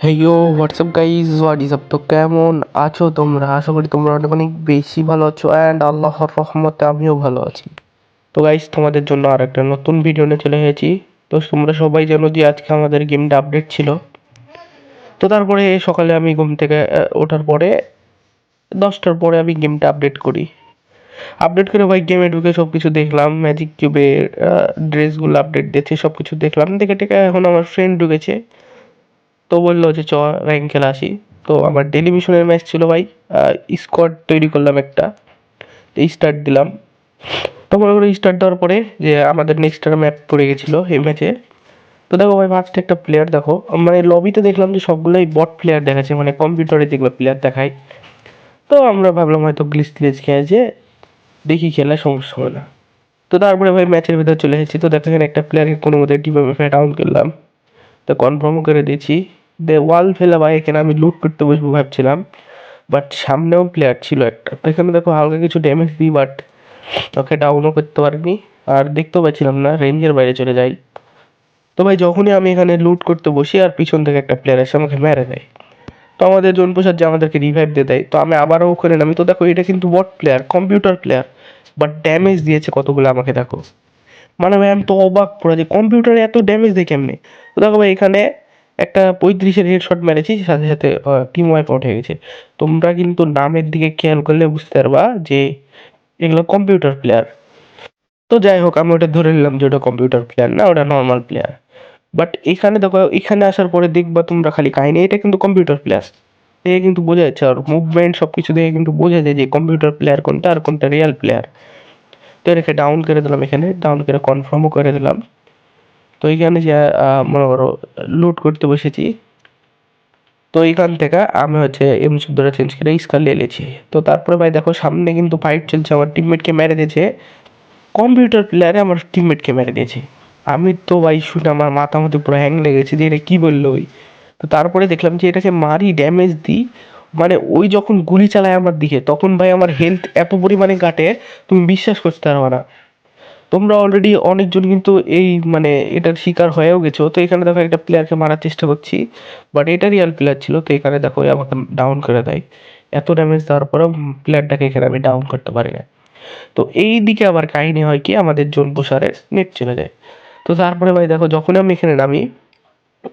হেইয়ো WhatsApp guys what is up. তো কেমন আছো তোমরা? আশা করি তোমরা অনেক অনেক বেশি ভালো আছো অ্যান্ড আল্লাহর রহমতে আমিও ভালো আছি। তো গাইজ তোমাদের জন্য আর একটা নতুন ভিডিও নিয়ে চলে এসেছি। তো তোমরা সবাই জানো যে আজকে আমাদের গেমটা আপডেট ছিল। তো তারপরে সকালে আমি ঘুম থেকে ওঠার পরে 10টার পরে আমি গেমটা আপডেট করি। আপডেট করে ভাই গেমে ঢুকে সব কিছু দেখলাম, ম্যাজিক কিউবের ড্রেসগুলো আপডেট দিয়েছে, সব কিছু দেখলাম। দেখে টেকে এখন আমার ফ্রেন্ড ঢুকেছে, তো বললো যে চ র্যাঙ্ক খেলা আসি। তো আমার ডেলি মিশনের ম্যাচ ছিল ভাই, স্কোয়াড তৈরি করলাম একটা, স্টার্ট দিলাম। তো মনে করো স্টার্ট দেওয়ার পরে যে আমাদের নেক্সট ম্যাপ পড়ে গেছিলো এই ম্যাচে। তো দেখো ভাই ফার্স্টে একটা প্লেয়ার দেখো, মানে লবিতে দেখলাম যে সবগুলোই বট প্লেয়ার দেখাচ্ছে, মানে কম্পিউটারে যেগুলো প্লেয়ার দেখায়। তো আমরা ভাবলাম হয়তো গ্লিচ টিচ খেয়েছে, দেখি খেলা সমস্যা হবে না। তো তারপরে ভাই ম্যাচের ভিতরে চলে এসেছি। তো দেখা গেলে একটা প্লেয়ারকে কোনো মতে কীভাবে ডাউন করলাম, তো কনফার্মও করে দিয়েছি। ওয়াল ফেলা ভাই, এখানে আমি লুট করতে বসবো ভাবছিলাম, বাট সামনেও প্লেয়ার ছিল একটা। তো এখানে দেখো হালকা কিছু ড্যামেজ দিই, বাট ওকে ডাউনও করতে পারিনি, আর দেখতেও পাচ্ছিলাম না, রেঞ্জের বাইরে চলে যাই। তো ভাই যখনই আমি এখানে লুট করতে বসি আর পিছন থেকে একটা প্লেয়ার এসে আমাকে মেরে দেয়। তো আমাদের জোন প্রসাদ যে আমাদেরকে রিভাইভ দিয়ে দেয়, তো আমি আবারও ওখানে নামি। তো দেখো এটা কিন্তু bot player, computer player, but damage দিয়েছে কতগুলো আমাকে দেখো। মানে ভাই আমি তো অবাক পুরো, যে কম্পিউটারে এত ড্যামেজ দেয় কেমনে। তো দেখো ভাই এখানে একটা 35-এর হেডশট মেরেছি, সাথে সাথে টিম ওয়াইপ আউট হয়ে গেছে। তোমরা কিন্তু নামের দিকে খেয়াল করলে বুঝতে পারবা যে এগুলো কম্পিউটার প্লেয়ার। তো যাই হোক আমি ওটা ধরে নিলাম যে ওটা কম্পিউটার প্লেয়ার না, ওটা নর্মাল প্লেয়ার। বাট এখানে দেখো, এখানে আসার পরে দেখবা তোমরা খালি কাহিনী, এটা কিন্তু কম্পিউটার প্লেয়ার দেখে কিন্তু বোঝা যাচ্ছে, আর মুভমেন্ট সব কিছু দেখে কিন্তু বোঝা যায় যে কম্পিউটার প্লেয়ার কোনটা আর কোনটা রিয়েল প্লেয়ার। তো এটাকে ডাউন করে দিলাম, এখানে ডাউন করে কনফার্মও করে দিলাম। তো এইখানে যে মনে করো লুট করতে বসেছি। তো এইখান থেকে আমি হচ্ছে M14 চেঞ্জ করে স্কার নিয়ে নিয়েছি। তো তারপরে ভাই দেখো সামনে কিন্তু ফাইট চলছে, আমার টিমমেটকে মেরে দিয়েছে কম্পিউটার প্লেয়ারে, আমার টিমমেটকে মেরে দিয়েছে। আমি তো ভাই শুনে আমার মাথা মধ্যে পুরো হ্যাং লেগেছে যে এটা কী বললো ওই। তো তারপরে দেখলাম যে এটাকে মারি, ড্যামেজ দিই, মানে ওই যখন গুলি চালায় আমার দিকে, তখন ভাই আমার হেলথ এত পরিমাণে কাটে তুমি বিশ্বাস করতে পারবে না। তোমরা অলরেডি অনেকজন কিন্তু এই মানে এটার শিকার হয়েও গেছো। তো এখানে দেখো একটা প্লেয়ারকে মারার চেষ্টা করছি, বাট এটা রিয়াল প্লেয়ার ছিল। তো এখানে দেখো আমাকে ডাউন করে দেয়, এত ড্যামেজ দেওয়ার পরেও প্লেয়ারটাকে এখানে আমি ডাউন করতে পারি না। তো এই দিকে আবার কাহিনী হয় কি, আমাদের জোন প্রসারে নেট চলে যায়। তো তারপরে ভাই দেখো যখন আমি এখানে নামি,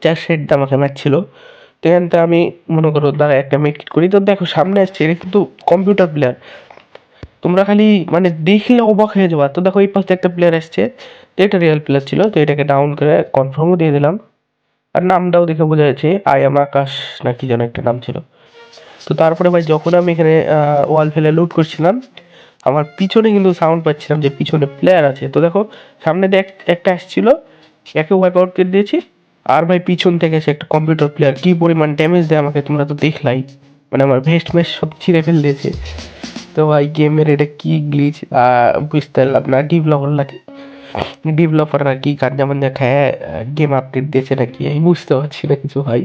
4 সেট আমাকে ম্যাচ ছিল। তো এখানটা আমি মনে করো দ্বারা একটা মেক করি। তো দেখো সামনে আসছে, এটা কিন্তু কম্পিউটার প্লেয়ার, তোমরা খালি মানে দেখলে অবাক হয়ে যাবা। তো দেখো এই পাশে একটা প্লেয়ার আসছে, তো এটা রিয়েল প্লেয়ার ছিল। তো এটাকে ডাউন করে কনফার্মও দিয়ে দিলাম, আর নামটাও দেখে বোঝা যাচ্ছে আই এম আকাশ না কি যেন একটা নাম ছিল। তো তারপরে ভাই যখন আমি এখানে ওয়াল ফেলে লুট করছিলাম, আমার পিছনে কিন্তু সাউন্ড পাচ্ছিলাম যে পিছনে প্লেয়ার আছে। তো দেখো সামনে দিয়ে একটা আসছিল, একে ওয়াইপ আউট করে দিয়েছি। আর ভাই পিছন থেকে এসে একটা কম্পিউটার প্লেয়ার কি পরিমাণ ড্যামেজ দেয় আমাকে তোমরা তো দেখলাই, মানে আমার ভেস্ট মেস্ট সব ছিঁড়ে ফেল দিয়েছে। তো ভাই গেমের এটা কি গ্লিচ বুঝতে পারলাম না, ডেভেলপাররা কি কাঞ্জামান দেখায়, গেম আপডেট দিয়েছে নাকি আমি বুঝতে পারছি না কিছু ভাই।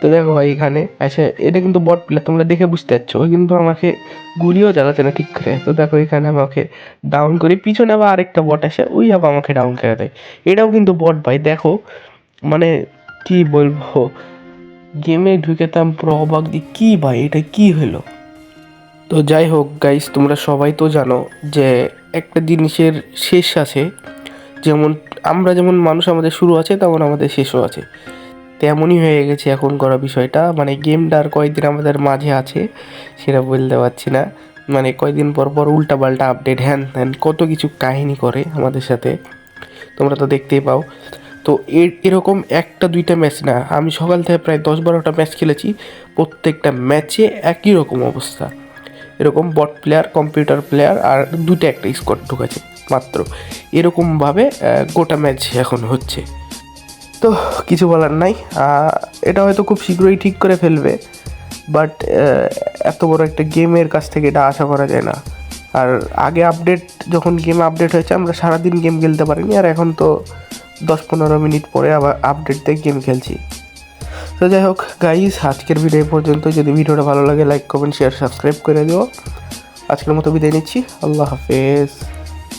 তো দেখো ভাই এখানে আচ্ছা, এটা কিন্তু বট প্লেয়ার, তোমরা দেখে বুঝতে পারছো ও কিন্তু আমাকে গুলিও চালাচ্ছে না ঠিক করে। তো দেখো এখানে আমাকে ডাউন করি, পিছনে আবার আরেকটা বট আসে, ওই আবার আমাকে ডাউন করে দেয়। এটাও কিন্তু বট ভাই দেখো, মানে কি বলবো, গেমে ঢুকে তো আমি পুরো অবাক দিই, কি ভাই এটা কি হলো। তো যাই হোক গাইস, তোমরা সবাই তো জানো যে একটা জিনিসের শেষ আছে, যেমন আমরা যেমন মানুষ আমাদের শুরু আছে তেমন আমাদের শেষও আছে। তেমনই হয়ে গেছে এখন করা বিষয়টা, মানে গেমটা আর কয়েকদিন আমাদের মাঝে আছে সেটা বলতে পারছি না। মানে কয়েকদিন পর পর উল্টা পাল্টা আপডেট হ্যান ত্যান কত কিছু কাহিনী করে আমাদের সাথে, তোমরা তো দেখতেই পাও। তো এরকম একটা দুইটা ম্যাচ না, আমি সকাল থেকে প্রায় 10-12টা ম্যাচ খেলেছি, প্রত্যেকটা ম্যাচে একই রকম অবস্থা। এরকম বট প্লেয়ার, কম্পিউটার প্লেয়ার, আর দুটো একটা স্কোয়াড ঢুকেছে মাত্র, এরকমভাবে গোটা ম্যাচ এখন হচ্ছে। তো কিছু বলার নাই, এটা হয়তো খুব শীঘ্রই ঠিক করে ফেলবে, বাট এত বড় একটা গেমের কাছ থেকে এটা আশা করা যায় না। আর আগে আপডেট যখন গেম আপডেট হয়েছে আমরা সারাদিন গেম খেলতে পারিনি, আর এখন তো 10-15 মিনিট পরে আবার আপডেট দিয়ে গেম খেলছি। তো যাই হোক গাইস, আজকের ভিডিও পর্যন্ত। যদি ভিডিওটা ভালো লাগে লাইক কমেন্ট শেয়ার সাবস্ক্রাইব করে দিও। আজকের মতো বিদায় নিচ্ছি, আল্লাহ হাফেজ।